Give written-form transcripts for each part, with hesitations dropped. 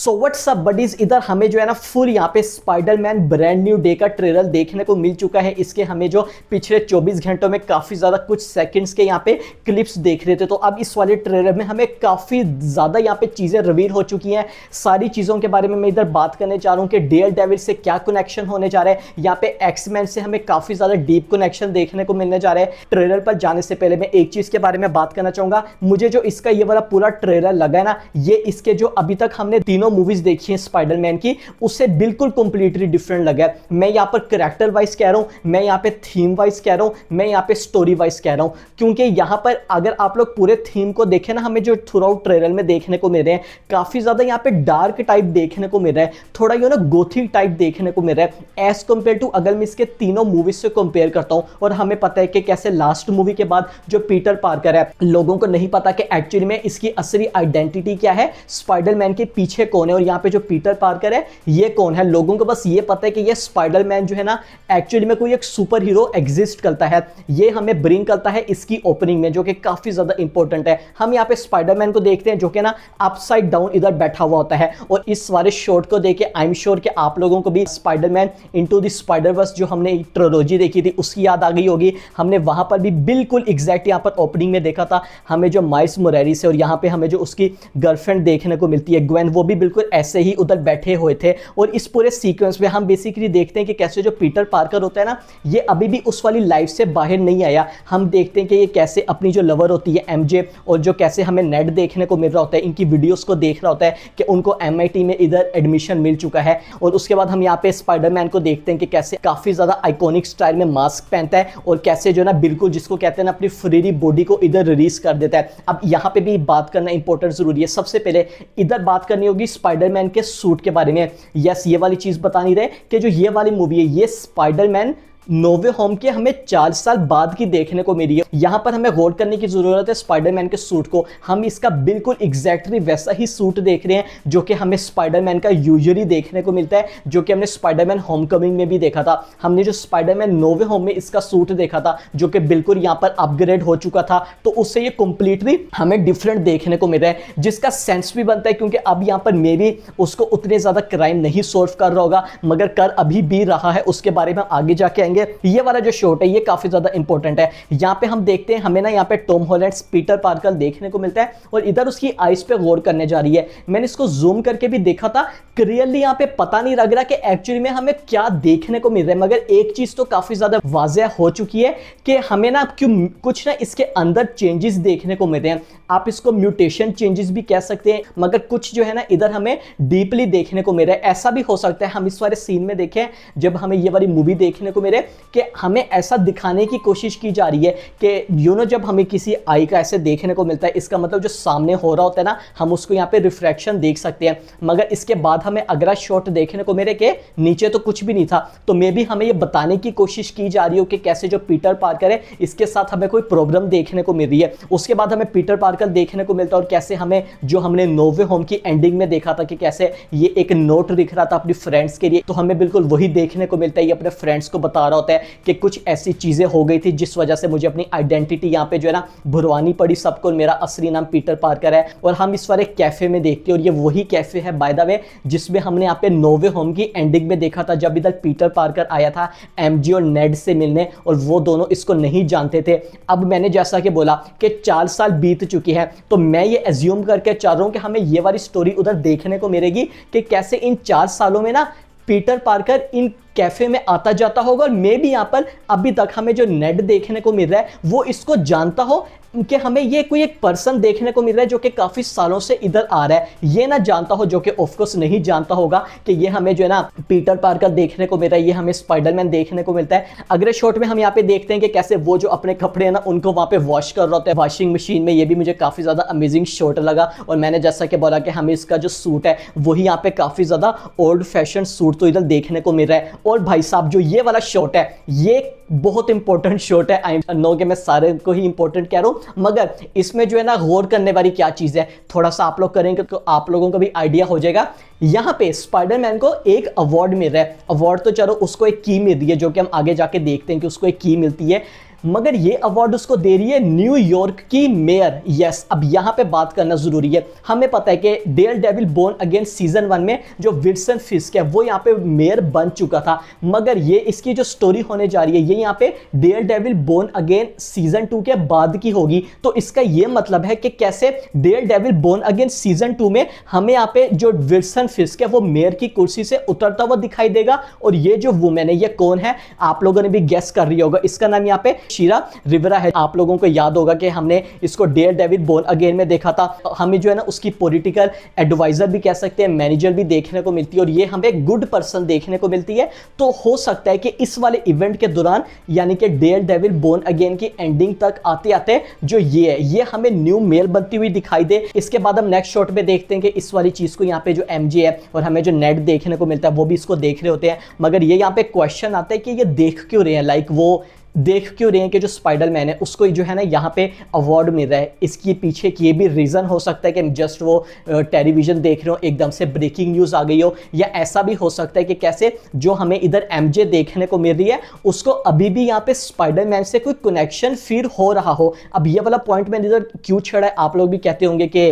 So what's up buddies, इधर हमें जो है ना फुल यहाँ पे स्पाइडरमैन ब्रांड न्यू डे का ट्रेलर देखने को मिल चुका है। इसके हमें जो पिछले 24 घंटों में काफी ज्यादा कुछ सेकंड्स के यहाँ पे क्लिप्स देख रहे थे, तो अब इस वाले ट्रेलर में हमें काफी ज्यादा यहाँ पे चीजें रिवील हो चुकी हैं। सारी चीजों के बारे में मैं इधर बात करने जा रहा हूँ कि डेयर डेविल से क्या कनेक्शन होने जा रहा है। यहाँ पे एक्समैन से हमें काफी ज्यादा डीप कनेक्शन देखने को मिलने जा रहा है। ट्रेलर पर जाने से पहले मैं एक चीज के बारे में बात करना चाहूंगा। मुझे जो इसका ये वाला पूरा ट्रेलर लगा है ना, ये इसके जो अभी तक हमने तीनों मूवीज देखी है स्पाइडरमैन की, उससे बिल्कुल कंप्लीटली डिफरेंट लगा है। मैं यहाँ पर कैरेक्टर वाइज कह रहा हूँ, मैं यहाँ पे थीम वाइज कह रहा हूँ, मैं यहाँ पे स्टोरी वाइज कह रहा हूँ। क्योंकि यहाँ पर अगर आप लोग पूरे थीम को देखें ना, हमें जो थ्रू आउट ट्रेलर में देखने को मिल रहे हैं काफी ज्यादा यहाँ पे डार्क टाइप देखने को मिल रहा है, थोड़ा ये ना गोथिक टाइप देखने को मिल रहा है एज कंपेयर टू अगर मैं इसके तीनों मूवीज से कंपेयर करता हूँ। और हमें पता है कि कैसे लास्ट मूवी के बाद जो पीटर पार्कर है, लोगों को नहीं पता कि एक्चुअली में इसकी असली आइडेंटिटी क्या है, स्पाइडरमैन के पीछे कौन है और यहाँ पे जो पीटर पार्कर है ये कौन है। लोगों को बस ये पता है कि ये स्पाइडरमैन जो है ना एक्चुअली में कोई एक सुपर हीरो एग्जिस्ट करता है। ये हमें ब्रिंग करता है इसकी ओपनिंग में, जो कि काफी ज्यादा इंपॉर्टेंट है। हम यहाँ पे स्पाइडरमैन को देखते हैं जो कि ना अपसाइड डाउन इधर बैठा हुआ होता है। और इस वाले शॉट को देख के आई एम श्योर कि आप लोगों को भी स्पाइडरमैन इनटू द स्पाइडरवर्स जो हमने ट्रिलॉजी देखी थी उसकी याद आ गई होगी। हमने वहां पर भी बिल्कुल एग्जैक्ट यहाँ पर ओपनिंग में देखा था, हमें जो माइल्स मोरेलिस है और यहाँ पे हमें जो उसकी गर्लफ्रेंड देखने को मिलती है ग्वेन, वो भी बिल्कुल ऐसे ही उधर बैठे हुए थे। और इस पूरे सीक्वेंस में हम बेसिकली देखते हैं कि कैसे जो पीटर पार्कर होता है ना, ये अभी भी उस वाली लाइफ से बाहर नहीं आया। हम देखते हैं कि ये कैसे अपनी जो लवर होती है एमजे, और जो कैसे हमें नेड देखने को मिल रहा होता है, इनकी वीडियोस को देख रहा होता है कि उनको एमआईटी में इधर एडमिशन मिल चुका है। और उसके बाद हम यहाँ पे स्पाइडरमैन को देखते हैं कि कैसे काफी ज्यादा आइकॉनिक स्टाइल में मास्क पहनता है और कैसे जो ना बिल्कुल जिसको कहते हैं ना अपनी फ्रीली बॉडी को इधर रिलीज कर देता है। अब यहाँ पे भी बात करना इंपॉर्टेंट जरूरी है। सबसे पहले इधर बात करनी होगी स्पाइडरमैन के सूट के बारे में। यस, ये वाली चीज बता नहीं रहे कि जो ये वाली मूवी है ये स्पाइडरमैन नो वे होम के हमें 4 साल बाद की देखने को मिली है। यहां पर हमें गौर करने की जरूरत है स्पाइडरमैन के सूट को। हम इसका बिल्कुल एग्जैक्टली वैसा ही सूट देख रहे हैं जो कि हमें स्पाइडरमैन का यूजुअली देखने को मिलता है, जो कि हमने स्पाइडरमैन होमकमिंग में भी देखा था। हमने जो स्पाइडरमैन नो वे होम में इसका सूट देखा था जो कि बिल्कुल यहां पर अपग्रेड हो चुका था, तो उससे ये कंप्लीटली हमें डिफरेंट देखने को मिल रहा है, जिसका सेंस भी बनता है। क्योंकि अब यहां पर मे भी उसको उतने ज्यादा क्राइम नहीं सॉल्व कर रहा होगा, मगर कर अभी भी रहा है, उसके बारे में आगे जाके आएंगे। ये वाला जो शॉट है ये काफी ज्यादा इंपॉर्टेंट है। यहां पे हम देखते हैं हमें ना यहाँ पे टॉम हॉलैंड पीटर पार्कर देखने को मिलता है और इधर उसकी आईज पे गौर करने जा रही है। मैंने इसको जूम करके भी देखा था, क्लियरली यहाँ पे पता नहीं लग रहा कि एक्चुअली में हमें क्या देखने को मिल रहा है, मगर एक चीज तो काफी ज्यादा वाज़ेह हो चुकी है कि हमें ना क्यों कुछ ना इसके अंदर चेंजेस देखने को मिल रहे हैं। आप इसको म्यूटेशन चेंजेस भी कह सकते हैं, मगर कुछ जो है ना इधर हमें डीपली देखने को मिल रहा है। ऐसा भी हो सकता है हम इस वाले सीन में देखें, जब हमें ये वाली मूवी देखने को मिले कि हमें ऐसा दिखाने की कोशिश की जा रही है कि यू नो जब हमें किसी आई का ऐसे देखने को मिलता है, इसका मतलब जो सामने हो रहा होता है ना, हम उसको यहाँ पे रिफ्लेक्शन देख सकते हैं। मगर इसके बाद हमें अगला शॉट देखने को मिले कि नीचे तो कुछ भी नहीं था, तो मे भी हमें ये बताने की कोशिश की जा रही हो कि कैसे जो पीटर पार्कर है इसके साथ हमें कोई प्रॉब्लम देखने को मिल रही है। उसके बाद हमें पीटर पार्कर देखने को मिलता है और कैसे हमें जो हमने नो वे होम की एंडिंग में देखा था कि कैसे ये एक नोट लिख रहा था अपनी फ्रेंड्स के लिए, तो हमें बिल्कुल वही देखने को मिलता है। ये अपने फ्रेंड्स को बता रहा होता है कि कुछ ऐसी चीजें हो गई थी जिस वजह से मुझे अपनी आइडेंटिटी यहाँ पे जो है ना भुलवानी पड़ी सबको, मेरा असली नाम पीटर पार्कर है। और हम इस वाले कैफे में देखते हैं और ये वही कैफे है बाय द वे जिसमें हमने यहाँ पे नो वे होम की एंडिंग में देखा था, जब इधर पीटर पार्कर आया था एमजे और नेड से मिलने और वो दोनों इसको नहीं जानते थे। अब मैंने जैसा कि बोला कि 4 साल बीत चुकी है, तो मैं ये एज्यूम करके चाह रहा हूं कि हमें ये वाली स्टोरी उधर देखने को मिलेगी कि कैसे इन 4 सालों में ना पीटर पार्कर इन कैफे में आता जाता होगा और मे भी यहाँ पर अभी तक हमें जो नेड देखने को मिल रहा है वो इसको जानता हो कि हमें ये कोई एक पर्सन देखने को मिल रहा है जो कि काफी सालों से इधर आ रहा है। ये ना जानता हो, जो कि ऑफकोर्स नहीं जानता होगा कि ये हमें जो है ना पीटर पार्कर देखने को मिल रहा है, ये हमें स्पाइडरमैन देखने को मिलता है। अगले शॉट में हम यहाँ पे देखते हैं कि कैसे वो जो अपने कपड़े है ना उनको वहां पे वॉश कर रहा होता है वॉशिंग मशीन में। ये भी मुझे काफी ज्यादा अमेजिंग शॉट लगा। और मैंने जैसा कि बोला कि हमें इसका जो सूट है वही यहाँ पे काफी ज्यादा ओल्ड फैशन सूट तो इधर देखने को मिल रहा है। और भाई साहब जो ये वाला शॉट है ये बहुत इंपॉर्टेंट शॉट है। आई नो कि मैं सारे को ही इंपॉर्टेंट कह रहा हूं, मगर इसमें जो है ना गौर करने वाली क्या चीज है, थोड़ा सा आप लोग करेंगे तो आप लोगों को भी आइडिया हो जाएगा। यहां पे स्पाइडरमैन को एक अवार्ड मिल रहा है। अवार्ड तो चलो उसको एक की मिल रही है जो कि हम आगे जाके देखते हैं कि उसको एक की मिलती है। मगर ये अवार्ड उसको दे रही है न्यूयॉर्क की मेयर। यस, अब यहां पे बात करना जरूरी है। हमें पता है कि डेयरडेविल बोर्न अगेन सीजन 1 में जो विल्सन फिस्क है वो यहां पे मेयर बन चुका था, मगर ये इसकी जो स्टोरी होने जा रही है ये यहां पे डेयरडेविल बोर्न अगेन सीजन 2 के बाद की होगी। तो इसका ये मतलब है कि कैसे डेयरडेविल बोर्न अगेन सीजन 2 में हमें यहां पे जो विल्सन फिस्क है वो मेयर की कुर्सी से उतरता हुआ दिखाई देगा। और ये जो वुमेन है ये कौन है, आप लोगों ने भी गेस कर रही होगा। इसका नाम यहाँ पे शीरा रिवेरा है। आप लोगों को याद होगा कि हमने इसको डेयरडेविल बोर्न अगेन में देखा था। हमें जो है ना उसकी पॉलिटिकल एडवाइजर भी कह सकते हैं, मैनेजर भी देखने को मिलती है, और ये हमें एक गुड पर्सन देखने को मिलती है। तो हो सकता है कि इस वाले इवेंट के दौरान यानी कि डेयरडेविल बोर्न अगेन की एंडिंग तक आते आते जो ये है ये हमें न्यू मेयर बनती हुई दिखाई दे। इसके बाद हम नेक्स्ट शॉट में देखते हैं कि इस वाली चीज को यहाँ पे जो एमजे है और हमें जो नेट देखने को मिलता है वो भी इसको देख रहे होते हैं। मगर ये यहाँ पे क्वेश्चन आता है कि ये देख क्यों रहे हैं, लाइक वो देख क्यों रहे हैं कि जो स्पाइडरमैन है उसको जो है ना यहाँ पे अवार्ड मिल रहा है। इसके पीछे की ये भी रीज़न हो सकता है कि जस्ट वो टेलीविज़न देख रहे हो, एकदम से ब्रेकिंग न्यूज़ आ गई हो, या ऐसा भी हो सकता है कि कैसे जो हमें इधर एमजे देखने को मिल रही है उसको अभी भी यहाँ पे स्पाइडरमैन से कोई कनेक्शन फील हो रहा हो। अब ये वाला पॉइंट मैंने इधर क्यों छेड़ा है, आप लोग भी कहते होंगे कि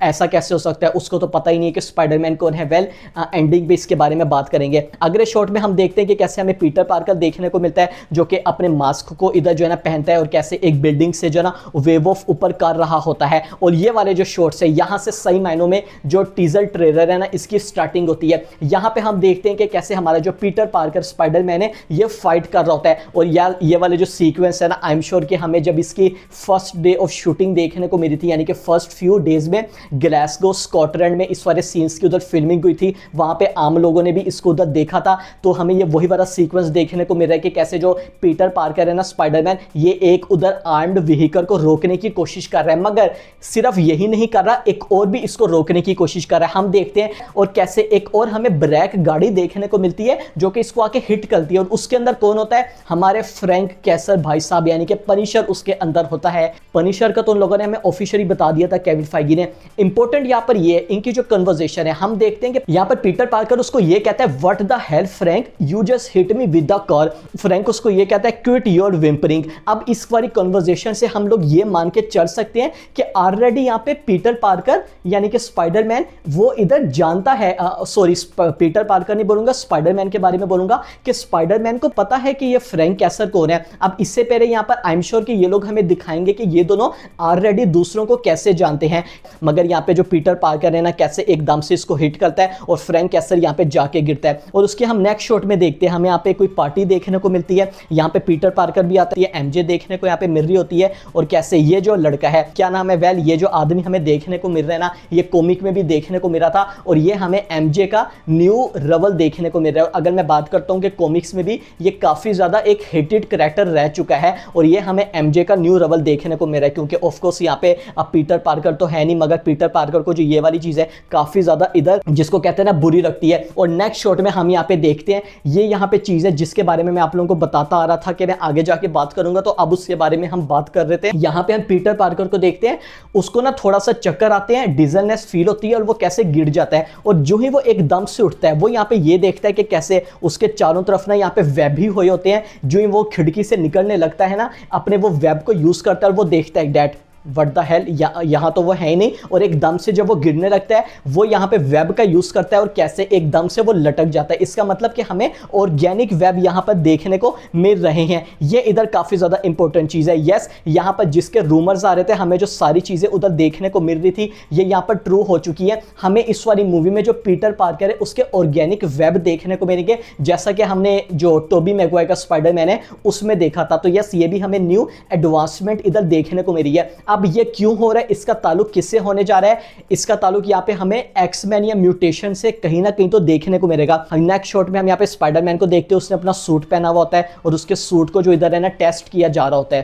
ऐसा कैसे हो सकता है, उसको तो पता ही नहीं है कि स्पाइडरमैन कौन है। वेल, एंडिंग पे इसके बारे में बात करेंगे। अगले शॉट में हम देखते हैं कि कैसे हमें पीटर पार्कर देखने को मिलता है जो कि अपने मास्क को इधर जो है ना पहनता है और कैसे एक बिल्डिंग से जो है ना वेव ऑफ ऊपर कर रहा होता है। और ये वाले जो शॉट्स है यहाँ से सही मायनों में जो टीजर ट्रेलर है ना इसकी स्टार्टिंग होती है। यहाँ पे हम देखते हैं कि कैसे हमारा जो पीटर पार्कर स्पाइडरमैन है ये फाइट कर रहा होता है। और यार ये वाले जो सीक्वेंस है ना, आई एम श्योर कि हमें जब इसकी फर्स्ट डे ऑफ शूटिंग देखने को मिली थी, यानी कि फर्स्ट फ्यू डेज में ग्लासगो स्कॉटलैंड में इस वाले सीन्स की उधर फिल्मिंग हुई थी, वहां पे आम लोगों ने भी इसको उधर देखा था। तो हमें ये वही वाला सीक्वेंस देखने को मिल रहा है कि कैसे जो पीटर पार्कर है ना स्पाइडरमैन, ये एक उधर आर्म्ड व्हीकल को रोकने की कोशिश कर रहा है। मगर सिर्फ यही नहीं कर रहा, एक और भी इसको रोकने की कोशिश कर रहा है। हम देखते हैं और कैसे एक और हमें ब्लैक गाड़ी देखने को मिलती है जो कि इसको आके हिट करती है। और उसके अंदर कौन होता है, हमारे फ्रैंक कैसल भाई साहब, यानी कि पनिशर उसके अंदर होता है। पनिशर का तो उन लोगों ने हमें ऑफिशियली बता दिया था, केविन फाइगी ने। इंपॉर्टेंट यहाँ पर ये इनकी जो कन्वर्सेशन है, हम देखते हैं कि यहाँ पर पीटर पार्कर उसको ये कहता है, what the hell Frank, you just hit me with the car. Frank उसको ये कहता है, क्विट योर विम्परिंग। अब इस वाली कन्वर्सेशन से हम लोग ये मान के चल सकते हैं कि ऑलरेडी यहाँ पे पीटर पार्कर यानी कि स्पाइडरमैन वो इधर जानता है, सॉरी पीटर पार्कर नहीं बोलूंगा, स्पाइडरमैन के बारे में बोलूंगा, कि स्पाइडरमैन को पता है कि ये फ्रैंक कैसल कौन है। अब इससे पहले यहाँ पर आई एम श्योर कि ये लोग हमें दिखाएंगे कि ये दोनों ऑलरेडी दूसरों को कैसे जानते हैं। मगर यहाँ पे जो पीटर पार्कर है ना कैसे एकदम से इसको हिट करता है और फ्रैंक कैसल यहाँ पे जाके गिरता है। और उसके हम नेक्स्ट शॉट में देखते हैं, हमें यहाँ पे कोई पार्टी देखने को मिलती है, यहाँ पे पीटर पार्कर भी आता है, एमजे देखने को यहाँ पे मिल रही होती है। और कैसे ये जो लड़का है, क्या नाम है, वेल ये जो आदमी हमें देखने को मिल रहा है ना, ये कॉमिक में भी देखने को मिला था और ये हमें एमजे का न्यू रवल देखने को मिल रहा है। अगर मैं बात करता हूँ कि कॉमिक्स में भी ये काफी ज्यादा एक हेटेड कैरेक्टर रह चुका है और ये हमें एमजे का न्यू रवल देखने को मिल रहा है, क्योंकि ऑफ कोर्स यहाँ पे अब पीटर पार्कर तो है नहीं, मगर पीटर पार्कर को जो ये वाली चीज है काफी ज्यादा इधर जिसको कहते हैं ना बुरी लगती है। और नेक्स्ट शॉट में हम यहाँ पे देखते हैं ये यहाँ पे चीज है जिसके बारे में मैं आप लोगों को बताता आ रहा था कि मैं आगे जाके बात करूंगा, तो अब उसके बारे में हम बात कर रहे थे। यहाँ पे हम पीटर पार्कर को देखते हैं, उसको ना थोड़ा सा चक्कर आते हैं, डिजलनेस फील होती है और वो कैसे गिर जाता है। और जो ही वो एकदम से उठता है वो यहाँ पे ये देखता है कि कैसे उसके चारों तरफ ना यहाँ पे वेब ही हुए होते हैं। जो ही वो खिड़की से निकलने लगता है ना, अपने वो वेब को यूज करता है और वो देखता है डैट व्हाट द हेल, यहाँ तो वो है ही नहीं। और एकदम से जब वो गिरने लगता है वो यहाँ पे वेब का यूज करता है और कैसे एकदम से वो लटक जाता है। इसका मतलब कि हमें ऑर्गेनिक वेब यहाँ पर देखने को मिल रहे हैं। ये इधर काफी ज्यादा इंपॉर्टेंट चीज है। यस, यहाँ पर जिसके रूमर्स आ रहे थे, हमें जो सारी चीजें उधर देखने को मिल रही थी ये यहाँ पर ट्रू हो चुकी है। हमें इस वाली मूवी में जो पीटर पार्कर है उसके ऑर्गेनिक वेब देखने को मिलेंगे, जैसा कि हमने जो टोबी मैगवायर का स्पाइडरमैन है उसमें देखा था। तो यस, ये भी हमें न्यू एडवांसमेंट इधर देखने को मिली है। अब ये क्यों हो रहा है, इसका ताल्लुक किससे होने जा रहा है, इसका ताल्लुक यहाँ पे हमें एक्समैन या म्यूटेशन से कहीं ना कहीं तो देखने को मिलेगा। नेक्स्ट शॉट में हम यहाँ पे स्पाइडरमैन को देखते हैं, उसने अपना सूट पहना हुआ होता है और उसके सूट को जो इधर है ना टेस्ट किया जा रहा होता है,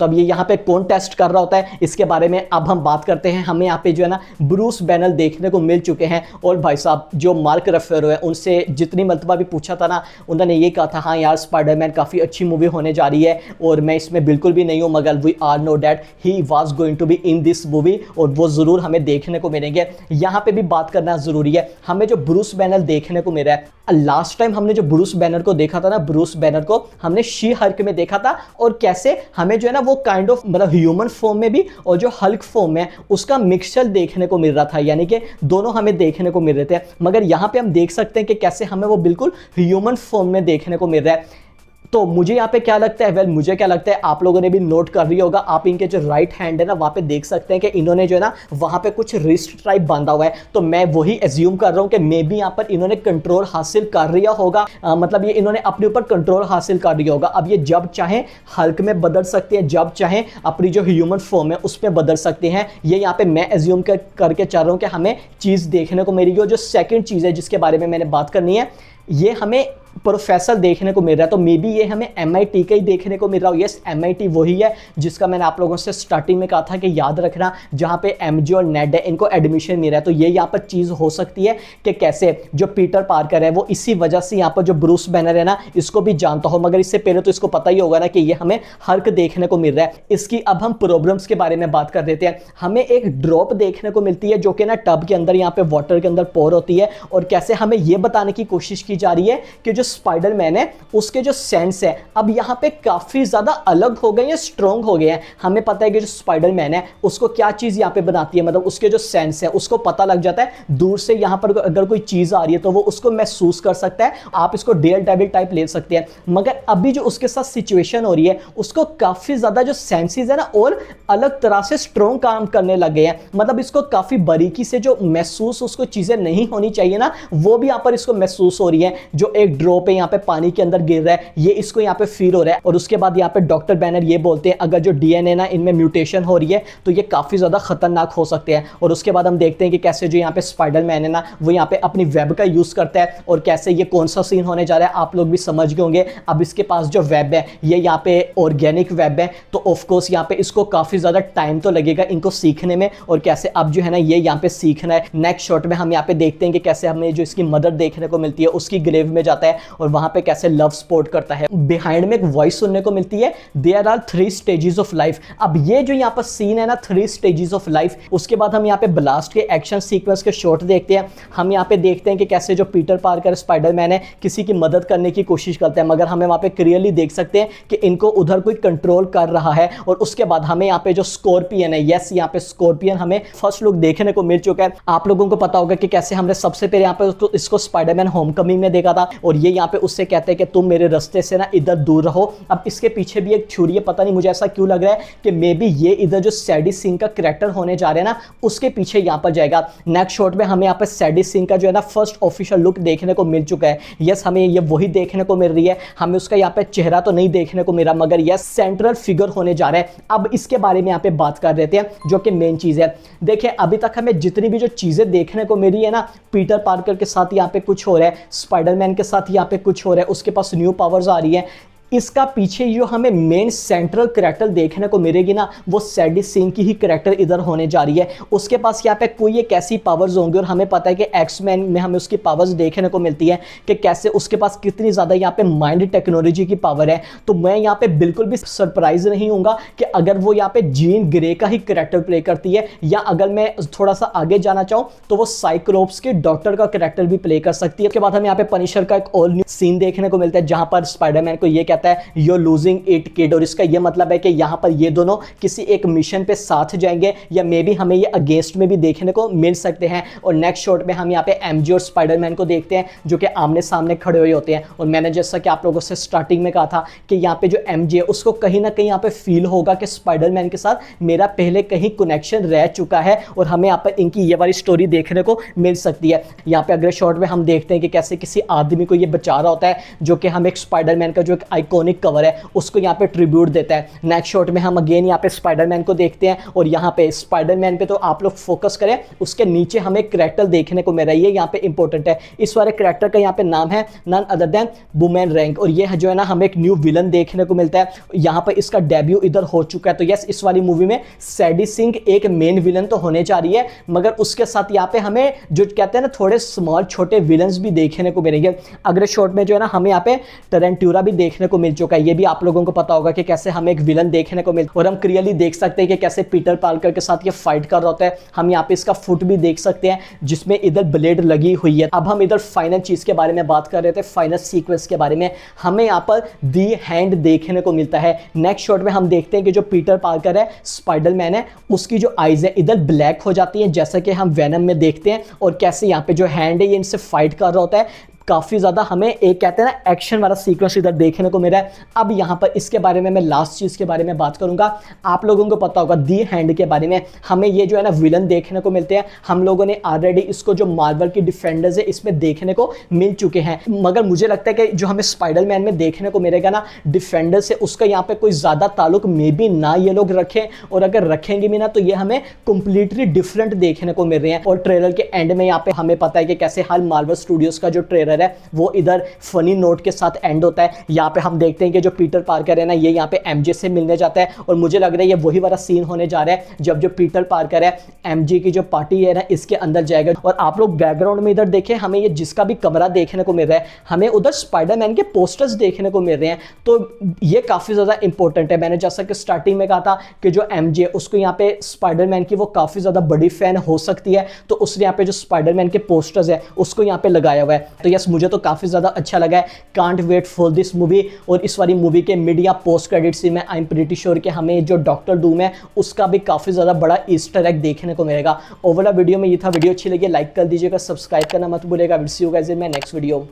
अब ये यहाँ पे कौन टेस्ट कर रहा होता है इसके बारे में अब हम बात करते हैं। हमें यहाँ पे जो है ना ब्रूस बैनर देखने को मिल चुके हैं। और भाई साहब जो मार्क रफेरो है उनसे जितनी मरतबा भी पूछा था ना, उन्होंने ये कहा था हाँ यार स्पाइडरमैन काफी अच्छी मूवी होने जा रही है और मैं इसमें बिल्कुल भी नहीं हूँ, मगर we are know that he was going to be in this movie, और वो जरूर हमें देखने को मिलेंगे। यहाँ पे भी बात करना जरूरी है, हमें जो ब्रूस बैनर देखने को मिला है, लास्ट टाइम हमने जो ब्रूस बैनर को देखा था ना, ब्रूस बैनर को हमने शी हल्क में देखा था, और कैसे हमें जो है ना वो काइंड ऑफ मतलब ह्यूमन फॉर्म में भी और जो हल्क फॉर्म में उसका मिक्सचर देखने को मिल रहा था, यानी कि दोनों हमें देखने को मिल रहे थे। मगर यहाँ पे हम देख सकते हैं कि कैसे हमें वो बिल्कुल ह्यूमन फॉर्म में देखने को मिल रहा है। तो मुझे यहाँ पे क्या लगता है, वेल मुझे क्या लगता है, आप लोगों ने भी नोट कर रही होगा, आप इनके जो राइट हैंड है ना वहाँ पे देख सकते हैं कि इन्होंने जो है ना वहाँ पे कुछ रिस्ट टाइप बांधा हुआ है। तो मैं वही एज्यूम कर रहा हूँ कि मे बी यहाँ पर इन्होंने कंट्रोल हासिल कर लिया होगा, मतलब ये इन्होंने अपने ऊपर कंट्रोल हासिल कर लिया होगा। अब ये जब चाहे हल्क में बदल सकते हैं, जब चाहे अपनी जो ह्यूमन फॉर्म है उसमें बदल सकते हैं। ये यहाँ पे मैं एज्यूम करके चल रहा हूँ कि हमें चीज़ देखने को मिलेगी। और जो सेकेंड चीज़ है जिसके बारे में मैंने बात करनी है, ये हमें प्रोफेसर देखने को मिल रहा है, तो मे बी ये हमें MIT का ही देखने को मिल रहा हो। यस, MIT वही है जिसका मैंने आप लोगों से स्टार्टिंग में कहा था कि याद रखना, जहाँ पे MJ और नेड है इनको एडमिशन मिल रहा है। तो ये यहाँ पर चीज़ हो सकती है कि कैसे जो पीटर पार्कर है वो इसी वजह से यहाँ पर जो ब्रूस बैनर है ना इसको भी जानता हो, मगर इससे पहले तो इसको पता ही होगा ना कि ये हमें हल्क देखने को मिल रहा है। इसकी अब हम प्रॉब्लम्स के बारे में बात कर देते हैं। हमें एक ड्रॉप देखने को मिलती है जो कि ना टब के अंदर यहाँ पे वाटर के अंदर पोर होती है, और कैसे हमें ये बताने की कोशिश की जा रही है कि जो स्पाइडरमैन है उसके जो सेंस है अब यहाँ पे काफी ज्यादा अलग हो गए हैं, स्ट्रॉन्ग हो गए हैं। हमें पता है कि जो स्पाइडरमैन है उसको क्या चीज यहाँ पे बनाती है, मतलब उसके जो सेंस है उसको पता लग जाता है, दूर से यहाँ पर अगर कोई चीज आ रही है तो वो उसको महसूस कर सकता है। आप इसको डेयर डेविल टाइप ले सकते हैं। मगर अभी जो उसके साथ सिचुएशन हो रही है उसको काफी ज्यादा जो सेंसेस है ना और अलग तरह से स्ट्रॉन्ग काम करने लग गए हैं। मतलब इसको काफी बारीकी से जो महसूस उसको चीजें नहीं होनी चाहिए ना वो भी यहाँ पर इसको महसूस हो रही है। जो एक ड्रॉप है यहाँ पे पानी के अंदर गिर रहा है ये इसको यहाँ पे फील हो रहा है। और उसके बाद यहाँ पे डॉक्टर बैनर ये बोलते हैं अगर जो DNA ना इनमें म्यूटेशन हो रही है तो ये काफी ज्यादा खतरनाक हो सकते हैं। और उसके बाद हम देखते हैं कि कैसे जो यहाँ पे स्पाइडरमैन है ना वो यहाँ पे अपनी वेब का यूज करता है, और कैसे ये कौन सा सीन होने जा रहा है आप लोग भी समझ गए होंगे। अब इसके पास जो वेब है ये यहाँ पे ऑर्गेनिक वेब है, तो ऑफकोर्स यहाँ पे इसको काफी ज्यादा टाइम तो लगेगा इनको सीखने में, और कैसे अब जो है ना ये यहाँ पे सीखना है। नेक्स्ट शॉट में हम यहाँ पे देखते हैं कि कैसे हमें जो इसकी मदर देखने को मिलती है उसकी ग्रेव में जाता है और वहां पे कैसे लव सपोर्ट करता है। बिहाइंड में एक वॉइस सुनने को मिलती है, there are 3 stages of life. अब ये जो यहाँ पर सीन है ना 3 स्टेजेस ऑफ लाइफ, उसके बाद हम यहाँ पे ब्लास्ट के एक्शन सीक्वेंस के शॉट देखते हैं। हम यहाँ पे देखते हैं कि कैसे जो पीटर पार्कर स्पाइडरमैन है किसी की मदद करने की कोशिश करता है, मगर हमें वहां पे क्लियरली देख सकते हैं कि इनको उधर कोई कंट्रोल कर रहा है। और उसके बाद हमें यहाँ पे जो स्कॉर्पियन है, यस यहाँ पे स्कॉर्पियन हमें फर्स्ट लुक देखने को मिल चुका है। आप लोगों को पता होगा कि कैसे हमने सबसे पहले यहाँ पे इसको स्पाइडरमैन होमकमिंग में देखा था, और ये यहाँ पे उससे कहते हैं कि तुम मेरे रास्ते से ना इधर दूर रहो। अब इसके पीछे भी एक थ्योरी है, पता नहीं मुझे ऐसा क्यों लग रहा है कि मे बी ये इधर जो सैडी सिंह का कैरेक्टर होने जा रहे हैं ना उसके पीछे यहाँ पर जाएगा। नेक्स्ट शॉट में हमें यहाँ पे सैडी सिंह का जो है ना फर्स्ट ऑफिशियल लुक देखने को मिल चुका है। यस हमें ये वही देखने को मिल रही है, हमें उसका यहाँ पे चेहरा तो नहीं देखने को मिला, मगर यस सेंट्रल फिगर होने जा रहा है। अब इसके बारे में यहाँ पे बात कर देते हैं जो कि मेन चीज है। देखिए अभी तक हमें जितनी भी जो चीजें देखने को मिली है ना, पीटर पार्कर के साथ यहाँ पे कुछ हो रहा है, स्पाइडरमैन के साथ यहाँ पे कुछ हो रहा है, उसके पास न्यू पावर्स आ रही है, इसका पीछे जो हमें मेन सेंट्रल कैरेक्टर देखने को मिलेगी ना वो सैडी सिंह की ही कैरेक्टर इधर होने जा रही है। उसके पास यहाँ पे कोई एक ऐसी पावर्स होंगी, और हमें पता है कि एक्समैन में हमें उसकी पावर्स देखने को मिलती है कि कैसे उसके पास कितनी ज़्यादा यहाँ पे माइंड टेक्नोलॉजी की पावर है। तो मैं यहाँ पे बिल्कुल भी सरप्राइज नहीं हूँगा कि अगर वो यहाँ पे जीन ग्रे का ही कैरेक्टर प्ले करती है, या अगर मैं थोड़ा सा आगे जाना चाहूँ तो वो साइक्लोप्स के डॉक्टर का कैरेक्टर भी प्ले कर सकती है। उसके बाद हमें यहाँ पे पनिशर का एक और न्यू सीन देखने को मिलता है जहाँ पर स्पाइडरमैन को ये कहता है यू लूजिंग इट किड, और इसका ये मतलब है कि यहाँ पर ये दोनों किसी एक मिशन पे साथ जाएंगे, या मे बी हमें ये अगेंस्ट में भी देखने को मिल सकते हैं। और नेक्स्ट शॉट में हम यहाँ पे एमजे और स्पाइडरमैन को देखते हैं जो कि आमने सामने खड़े हुए होते हैं। और मैंने जैसा कि आप लोगों से स्टार्टिंग में कहा था कि यहाँ पे जो एमजे उसको कहीं ना कहीं यहाँ पे फील होगा कि स्पाइडरमैन के साथ मेरा पहले कहीं कनेक्शन रह चुका है, और हमें यहाँ पर इनकी ये वाली स्टोरी देखने को मिल सकती है। यहाँ पे अगले शॉट में हम देखते हैं कि कैसे किसी आदमी को ये बचा रहा होता है जो कि हम एक स्पाइडरमैन का जो एक आइकॉनिक कवर है उसको यहाँ पे ट्रिब्यूट देता है। नेक्स्ट शॉट में हम अगेन यहाँ पे स्पाइडरमैन को देखते हैं, और यहाँ पे स्पाइडरमैन पे तो आप लोग फोकस करें, उसके नीचे हमें एक कैरेक्टर देखने को मिल रहा है, ये यहाँ पे इंपॉर्टेंट है। इस वाले कैरेक्टर का यहाँ पे नाम है नन अदर देन बूमेरैंग, और ये जो है ना हमें एक न्यू विलन देखने को मिलता है। यहाँ पे इसका डेब्यू इधर हो चुका है। तो यस इस वाली मूवी में सैडी सिंह एक मेन विलन तो होने जा रही है, मगर उसके साथ यहाँ पे हमें जो कहते हैं ना थोड़े स्मॉल छोटे विलन्स भी देखने को मिलेंगे। अगले शॉट में जो है ना हमें यहाँ पे टरेंट्यूरा भी देखने को को मिल चुका है। ये भी आप लोगों को पता होगा कि कैसे हमें एक विलन देखने को मिल, और हम क्लियरली देख सकते हैं कि कैसे पीटर पार्कर के साथ ये फाइट कर रहा होता है। हम यहाँ पे इसका फुट भी देख सकते हैं जिसमें इधर ब्लेड लगी हुई है। अब हम इधर फाइनल चीज के बारे में बात कर रहे थे, फाइनल सीक्वेंस के बारे में। हमें यहाँ पर दी हैंड देखने को मिलता है। नेक्स्ट शॉट में हम देखते हैं कि जो पीटर पार्कर है, स्पाइडरमैन है, उसकी जो आईज है इधर ब्लैक हो जाती है, जैसा कि हम वेनम में देखते हैं। और कैसे यहाँ पे जो हैंड है ये इनसे फाइट कर रहा होता है। काफ़ी ज़्यादा हमें एक कहते हैं ना एक्शन वाला सीक्वेंस इधर देखने को मिल रहा है। अब यहाँ पर इसके बारे में मैं लास्ट चीज़ के बारे में बात करूँगा। आप लोगों को पता होगा दी हैंड के बारे में, हमें ये जो है ना विलन देखने को मिलते हैं। हम लोगों ने ऑलरेडी इसको जो मार्वल की डिफेंडर्स है इसमें देखने को मिल चुके हैं, मगर मुझे लगता है कि जो हमें स्पाइडरमैन में देखने को मिलेगा ना डिफेंडर से, उसका यहाँ पे कोई ज़्यादा ताल्लुक मे बी ना ये लोग रखें, और अगर रखेंगे भी ना तो ये हमें कंप्लीटली डिफरेंट देखने को मिल रहे हैं। और ट्रेलर के एंड में यहाँ पे हमें पता है कि कैसे हाल मार्वल स्टूडियोज का जो ट्रेलर है वो इधर फनी नोट के साथ एंड होता है। यहाँ पे हम देखते हैं कि जो पीटर पार्कर है ना ये यहाँ पे एमजे से मिलने जाता है, और मुझे लग रहा है ये वही वाला सीन होने जा रहा है जब जो पीटर पार्कर है एमजे की जो पार्टी है ना इसके अंदर जाएगा। और आप लोग बैकग्राउंड में इधर देखें, हमें ये जिसका भी कमरा देखने को मिल रहा है, हमें उधर स्पाइडरमैन के पोस्टर्स देखने को मिल रहे हैं। तो ये काफ़ी ज़्यादा इंपॉर्टेंट है। मैंने जैसा कि स्टार्टिंग में कहा था कि जो एमजे उसको यहाँ पे स्पाइडरमैन की वो काफ़ी ज़्यादा बड़ी फैन हो सकती है, तो उसने यहाँ पे जो स्पाइडरमैन के पोस्टर्स है उसको यहाँ पे लगाया हुआ है। तो यस, मुझे तो काफ़ी ज़्यादा अच्छा लगा है। Can't wait for this movie. और इस वाली मूवी के मीडिया पोस्ट क्रेडिट सीन में आई एम प्रीटी श्योर कि हमें जो डॉक्टर डूम है उसका भी काफ़ी ज़्यादा बड़ा ईस्टर एग देखने को मिलेगा। ओवरऑल वीडियो में ये था। वीडियो अच्छी लगी लाइक कर दीजिएगा, सब्सक्राइब करना मत भूलिएगा। Will see you guys in my next video.